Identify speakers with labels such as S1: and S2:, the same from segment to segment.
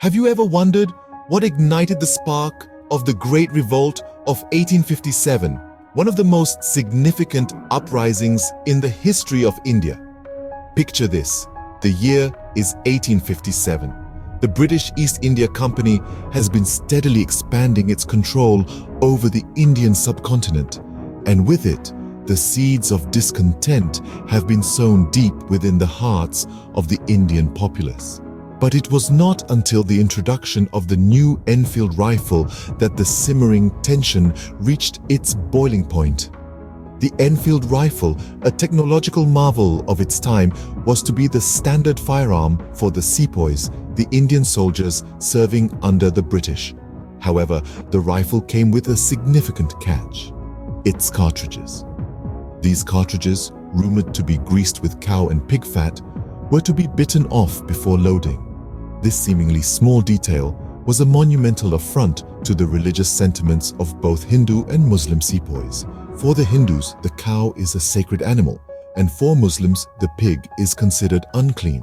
S1: Have you ever wondered what ignited the spark of the Great Revolt of 1857, one of the most significant uprisings in the history of India? Picture this. The year is 1857. The British East India Company has been steadily expanding its control over the Indian subcontinent, and with it, the seeds of discontent have been sown deep within the hearts of the Indian populace. But it was not until the introduction of the new Enfield rifle that the simmering tension reached its boiling point. The Enfield rifle, a technological marvel of its time, was to be the standard firearm for the sepoys, the Indian soldiers serving under the British. However, the rifle came with a significant catch: its cartridges. These cartridges, rumored to be greased with cow and pig fat, were to be bitten off before loading. This seemingly small detail was a monumental affront to the religious sentiments of both Hindu and Muslim sepoys. For the Hindus, the cow is a sacred animal, and for Muslims, the pig is considered unclean.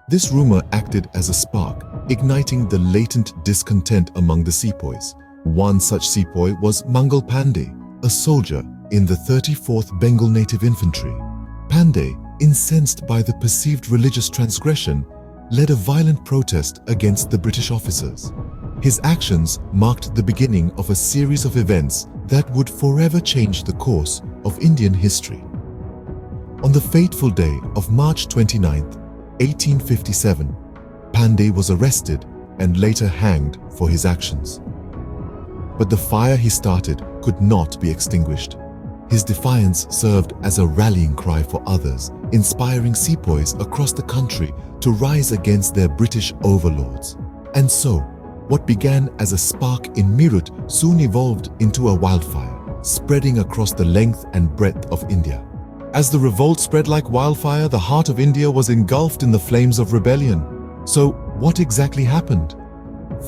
S1: This rumor acted as a spark, igniting the latent discontent among the sepoys. One such sepoy was Mangal Pandey, a soldier in the 34th Bengal Native Infantry. Pandey, incensed by the perceived religious transgression, led a violent protest against the British officers. His actions marked the beginning of a series of events that would forever change the course of Indian history. On the fateful day of March 29, 1857, Pandey was arrested and later hanged for his actions. But the fire he started could not be extinguished. His defiance served as a rallying cry for others, inspiring sepoys across the country to rise against their British overlords. And so, what began as a spark in Meerut soon evolved into a wildfire, spreading across the length and breadth of India. As the revolt spread like wildfire, the heart of India was engulfed in the flames of rebellion. So, what exactly happened?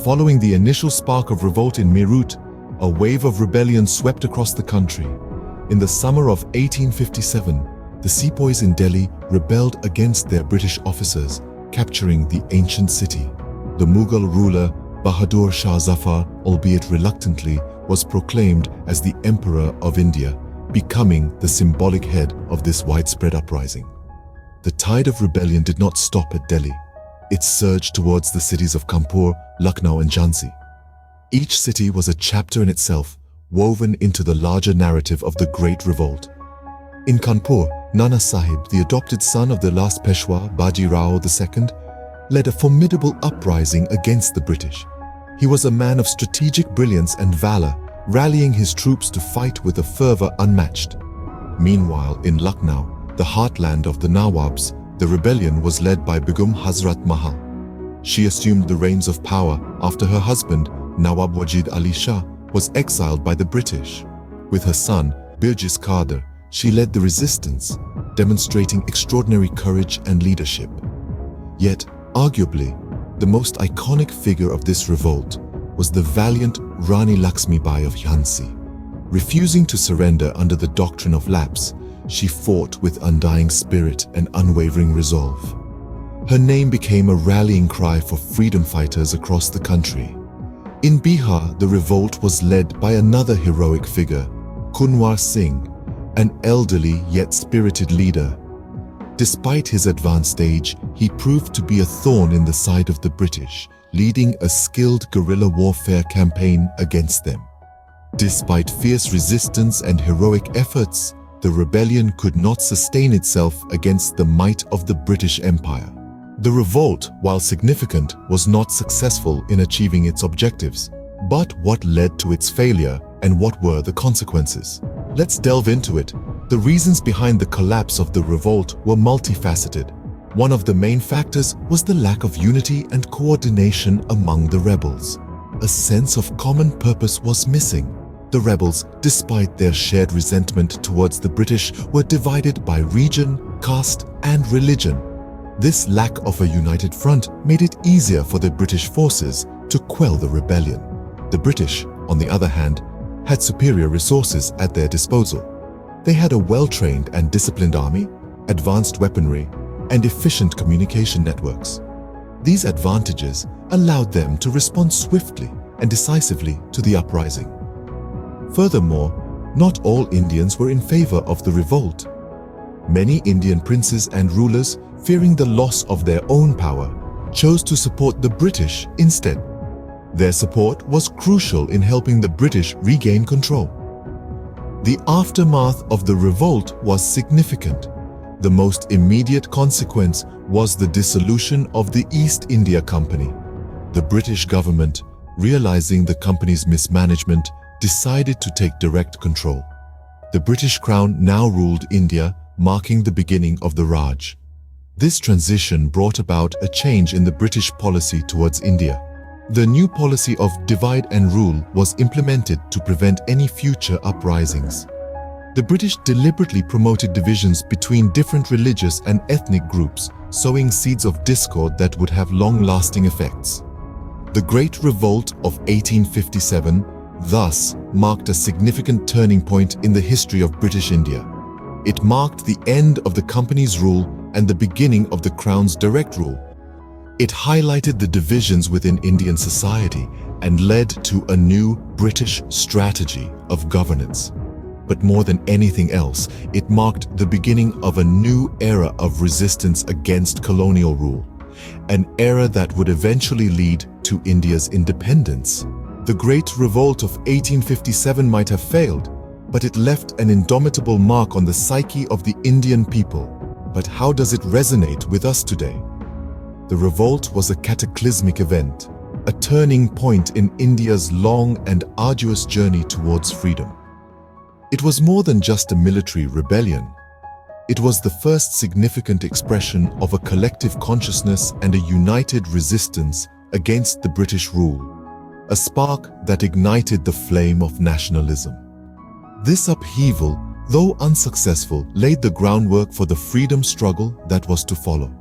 S1: Following the initial spark of revolt in Meerut, a wave of rebellion swept across the country. In the summer of 1857, the sepoys in Delhi rebelled against their British officers, capturing the ancient city. The Mughal ruler Bahadur Shah Zafar, albeit reluctantly, was proclaimed as the Emperor of India, becoming the symbolic head of this widespread uprising. The tide of rebellion did not stop at Delhi. It surged towards the cities of Kanpur, Lucknow and Jhansi. Each city was a chapter in itself, woven into the larger narrative of the Great Revolt. In Kanpur, Nana Sahib, the adopted son of the last Peshwa, Baji Rao II, led a formidable uprising against the British. He was a man of strategic brilliance and valor, rallying his troops to fight with a fervor unmatched. Meanwhile, in Lucknow, the heartland of the Nawabs, the rebellion was led by Begum Hazrat Mahal. She assumed the reins of power after her husband, Nawab Wajid Ali Shah, was exiled by the British. With her son, Birjis Kader, she led the resistance, demonstrating extraordinary courage and leadership. Yet, arguably, the most iconic figure of this revolt was the valiant Rani Lakshmibai of Jhansi. Refusing to surrender under the doctrine of lapse, she fought with undying spirit and unwavering resolve. Her name became a rallying cry for freedom fighters across the country. In Bihar, the revolt was led by another heroic figure, Kunwar Singh, an elderly yet spirited leader. Despite his advanced age, he proved to be a thorn in the side of the British, leading a skilled guerrilla warfare campaign against them. Despite fierce resistance and heroic efforts, the rebellion could not sustain itself against the might of the British Empire. The revolt, while significant, was not successful in achieving its objectives. But what led to its failure, and what were the consequences? Let's delve into it. The reasons behind the collapse of the revolt were multifaceted. One of the main factors was the lack of unity and coordination among the rebels. A sense of common purpose was missing. The rebels, despite their shared resentment towards the British, were divided by region, caste, and religion. This lack of a united front made it easier for the British forces to quell the rebellion. The British, on the other hand, had superior resources at their disposal. They had a well-trained and disciplined army, advanced weaponry, and efficient communication networks. These advantages allowed them to respond swiftly and decisively to the uprising. Furthermore, not all Indians were in favor of the revolt. Many Indian princes and rulers, fearing the loss of their own power, chose to support the British instead. Their support was crucial in helping the British regain control. The aftermath of the revolt was significant. The most immediate consequence was the dissolution of the East India Company. The British government, realizing the company's mismanagement, decided to take direct control. The British Crown now ruled India, marking the beginning of the Raj. This transition brought about a change in the British policy towards India. The new policy of divide and rule was implemented to prevent any future uprisings. The British deliberately promoted divisions between different religious and ethnic groups, sowing seeds of discord that would have long-lasting effects. The Great Revolt of 1857 thus marked a significant turning point in the history of British India. It marked the end of the company's rule and the beginning of the Crown's direct rule. It highlighted the divisions within Indian society and led to a new British strategy of governance. But more than anything else, it marked the beginning of a new era of resistance against colonial rule, an era that would eventually lead to India's independence. The Great Revolt of 1857 might have failed, but it left an indomitable mark on the psyche of the Indian people. But how does it resonate with us today? The revolt was a cataclysmic event, a turning point in India's long and arduous journey towards freedom. It was more than just a military rebellion. It was the first significant expression of a collective consciousness and a united resistance against the British rule, a spark that ignited the flame of nationalism. This upheaval, though unsuccessful, laid the groundwork for the freedom struggle that was to follow.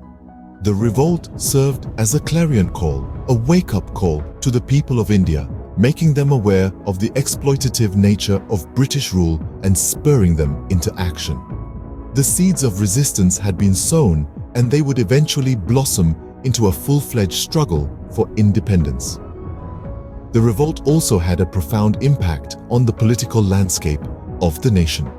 S1: The revolt served as a clarion call, a wake-up call to the people of India, making them aware of the exploitative nature of British rule and spurring them into action. The seeds of resistance had been sown, and they would eventually blossom into a full-fledged struggle for independence. The revolt also had a profound impact on the political landscape of the nation.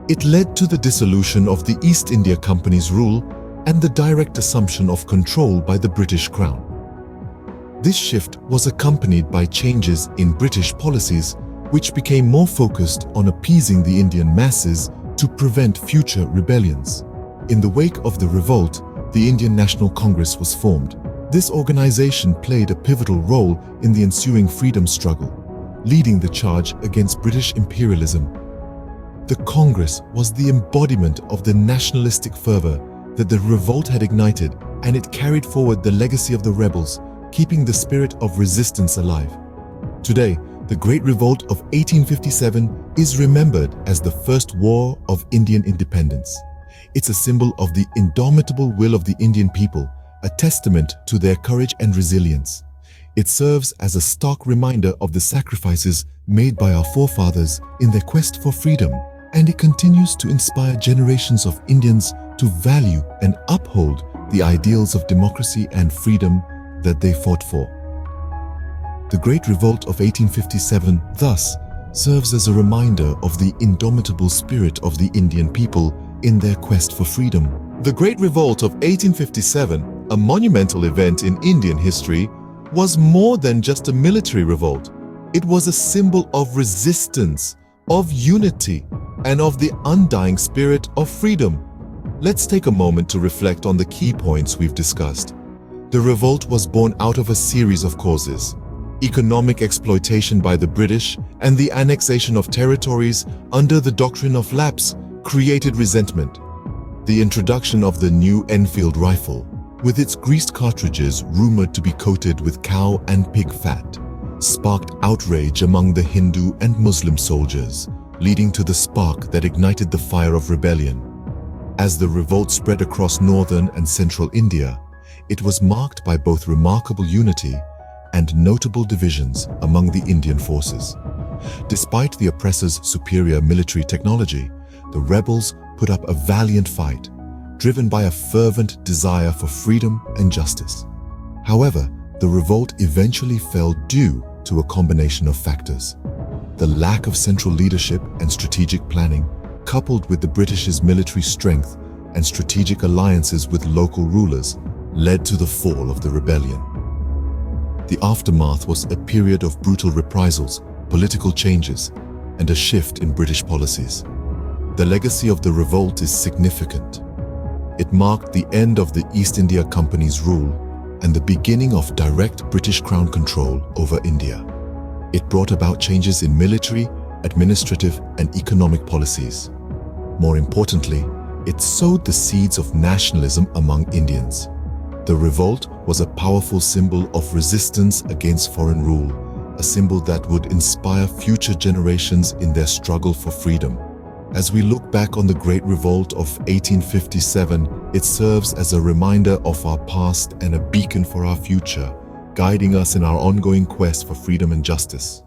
S1: It led to the dissolution of the East India Company's rule and the direct assumption of control by the British Crown. This shift was accompanied by changes in British policies, which became more focused on appeasing the Indian masses to prevent future rebellions. In the wake of the revolt, the Indian National Congress was formed. This organization played a pivotal role in the ensuing freedom struggle, leading the charge against British imperialism. The Congress was the embodiment of the nationalistic fervor that the revolt had ignited, and it carried forward the legacy of the rebels, keeping the spirit of resistance alive. Today, the Great Revolt of 1857 is remembered as the first war of Indian independence. It's a symbol of the indomitable will of the Indian people, a testament to their courage and resilience. It serves as a stark reminder of the sacrifices made by our forefathers in their quest for freedom, and it continues to inspire generations of Indians to value and uphold the ideals of democracy and freedom that they fought for. The Great Revolt of 1857 thus serves as a reminder of the indomitable spirit of the Indian people in their quest for freedom. The Great Revolt of 1857, a monumental event in Indian history, was more than just a military revolt. It was a symbol of resistance, of unity, and of the undying spirit of freedom. Let's take a moment to reflect on the key points we've discussed. The revolt was born out of a series of causes: economic exploitation by the British and the annexation of territories under the doctrine of lapse created resentment. The introduction of the new Enfield rifle, with its greased cartridges rumored to be coated with cow and pig fat, sparked outrage among the Hindu and Muslim soldiers, leading to the spark that ignited the fire of rebellion. As the revolt spread across northern and central India, it was marked by both remarkable unity and notable divisions among the Indian forces. Despite the oppressors' superior military technology, the rebels put up a valiant fight, driven by a fervent desire for freedom and justice. However, the revolt eventually fell due to a combination of factors. The lack of central leadership and strategic planning, coupled with the British's military strength and strategic alliances with local rulers, led to the fall of the rebellion. The aftermath was a period of brutal reprisals, political changes, and a shift in British policies. The legacy of the revolt is significant. It marked the end of the East India Company's rule and the beginning of direct British Crown control over India. It brought about changes in military, administrative, and economic policies. More importantly, it sowed the seeds of nationalism among Indians. The revolt was a powerful symbol of resistance against foreign rule, a symbol that would inspire future generations in their struggle for freedom. As we look back on the Great Revolt of 1857, it serves as a reminder of our past and a beacon for our future, guiding us in our ongoing quest for freedom and justice.